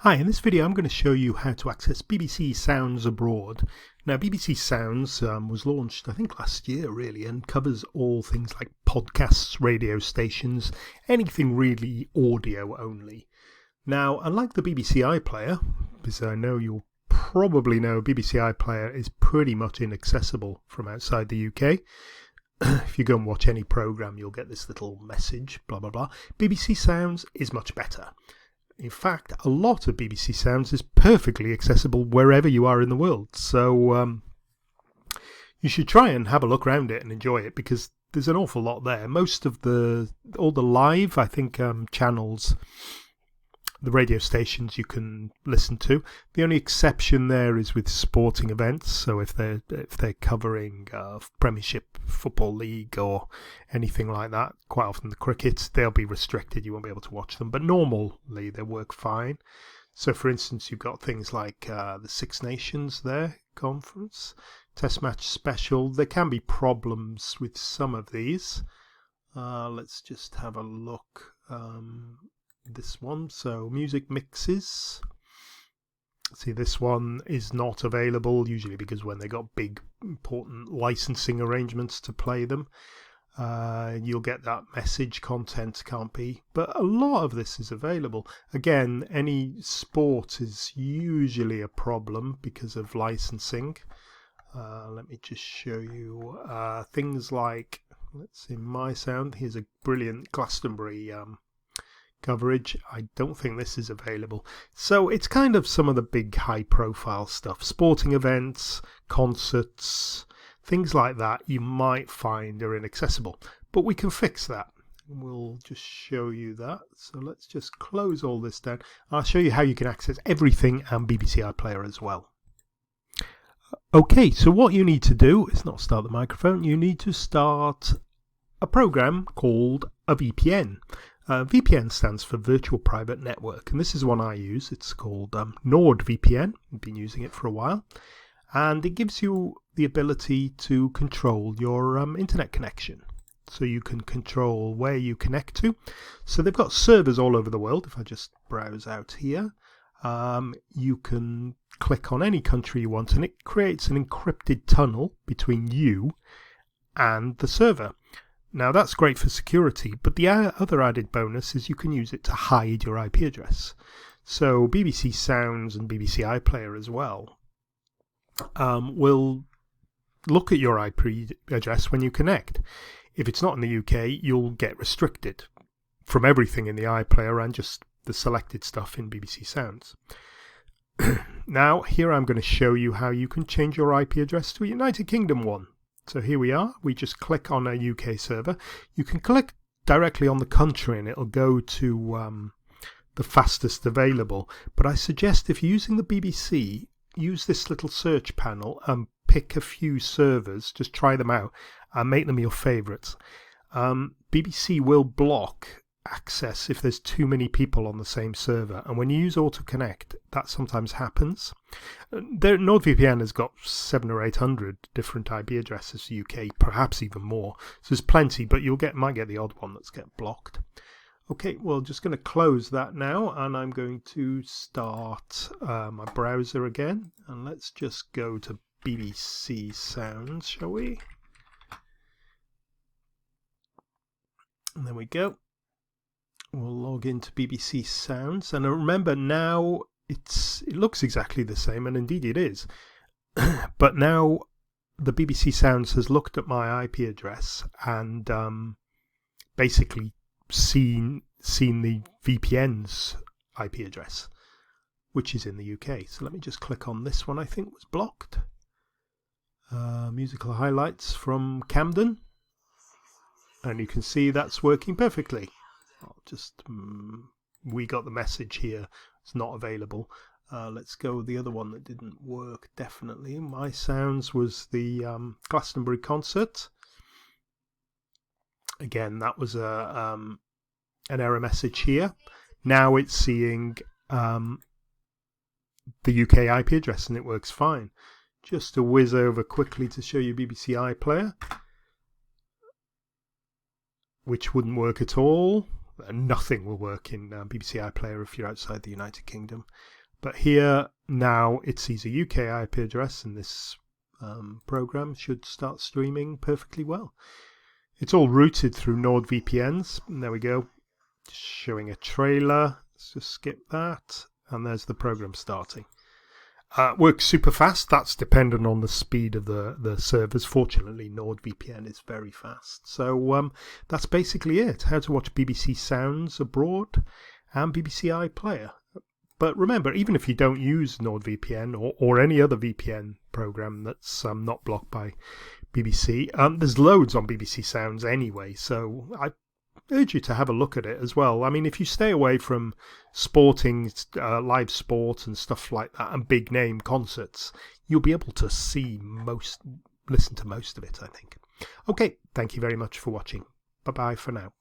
Hi, in this video I'm going to show you how to access BBC Sounds abroad. Now BBC Sounds was launched I think last year really, and covers all things like podcasts, radio stations, anything really audio only. Now unlike the BBC iPlayer, because I know you'll probably know BBC iPlayer is pretty much inaccessible from outside the UK. If you go and watch any programme you'll get this little message, blah blah blah. BBC Sounds is much better. In fact, a lot of BBC Sounds is perfectly accessible wherever you are in the world. So you should try and have a look around it and enjoy it, because there's an awful lot there. Most of all the live, I think, channels, the radio stations you can listen to. The only exception there is with sporting events. So if they're covering Premiership Football League or anything like that, quite often the cricket, they'll be restricted. You won't be able to watch them. But normally they work fine. So for instance, you've got things like the Six Nations there conference, Test Match Special. There can be problems with some of these. Let's just have a look. This one, so music mixes. See, this one is not available usually because when they got big important licensing arrangements to play them, you'll get that message content can't be, but a lot of this is available. Again, any sport is usually a problem because of licensing. Let me just show you things like, let's see, My Sound. Here's a brilliant Glastonbury coverage. I don't think this is available. So it's kind of some of the big high profile stuff. Sporting events, concerts, things like that you might find are inaccessible. But we can fix that. We'll just show you that. So let's just close all this down. I'll show you how you can access everything and BBC iPlayer as well. Okay, so what you need to do is not start the microphone. You need to start a program called a VPN. VPN stands for Virtual Private Network, and this is one I use. It's called Nord VPN. I've been using it for a while, and it gives you the ability to control your internet connection. So you can control where you connect to. So they've got servers all over the world. If I just browse out here, you can click on any country you want, and it creates an encrypted tunnel between you and the server. Now that's great for security, but the other added bonus is you can use it to hide your IP address. So BBC Sounds and BBC iPlayer as well will look at your IP address when you connect. If it's not in the UK, you'll get restricted from everything in the iPlayer and just the selected stuff in BBC Sounds. Now here I'm going to show you how you can change your IP address to a United Kingdom one. So here we are. We just click on a UK server. You can click directly on the country and it'll go to the fastest available. But I suggest if you're using the BBC, use this little search panel and pick a few servers. Just try them out and make them your favourites. BBC will block access if there's too many people on the same server, and when you use auto connect that sometimes happens. NordVPN has got 700 or 800 different IP addresses for UK, perhaps even more, so there's plenty, but might get the odd one that's get blocked. Okay, well, just going to close that now, and I'm going to start my browser again, and let's just go to BBC Sounds, shall we? And there we go. We'll log into BBC Sounds, and remember now it looks exactly the same, and indeed it is. But now the BBC Sounds has looked at my IP address and basically seen the VPN's IP address, which is in the UK. So let me just click on this one. I think was blocked. Musical highlights from Camden, and you can see that's working perfectly. We got the message here, it's not available. Let's go with the other one that didn't work, definitely. My Sounds was the Glastonbury concert. Again, that was an error message here. Now it's seeing the UK IP address and it works fine. Just to whiz over quickly to show you BBC iPlayer, which wouldn't work at all. Nothing will work in BBC iPlayer if you're outside the United Kingdom. But here now it sees a UK IP address, and this program should start streaming perfectly well. It's all routed through Nord VPNs. And there we go. Just showing a trailer. Let's just skip that. And there's the program starting. Works super fast. That's dependent on the speed of the servers. Fortunately, NordVPN is very fast. So that's basically it. How to watch BBC Sounds abroad and BBC iPlayer. But remember, even if you don't use NordVPN or any other VPN program that's not blocked by BBC, there's loads on BBC Sounds anyway. So I urge you to have a look at it as well. I mean, if you stay away from sporting, live sport and stuff like that, and big name concerts, you'll be able to listen to most of it, I think. Okay, thank you very much for watching. Bye-bye for now.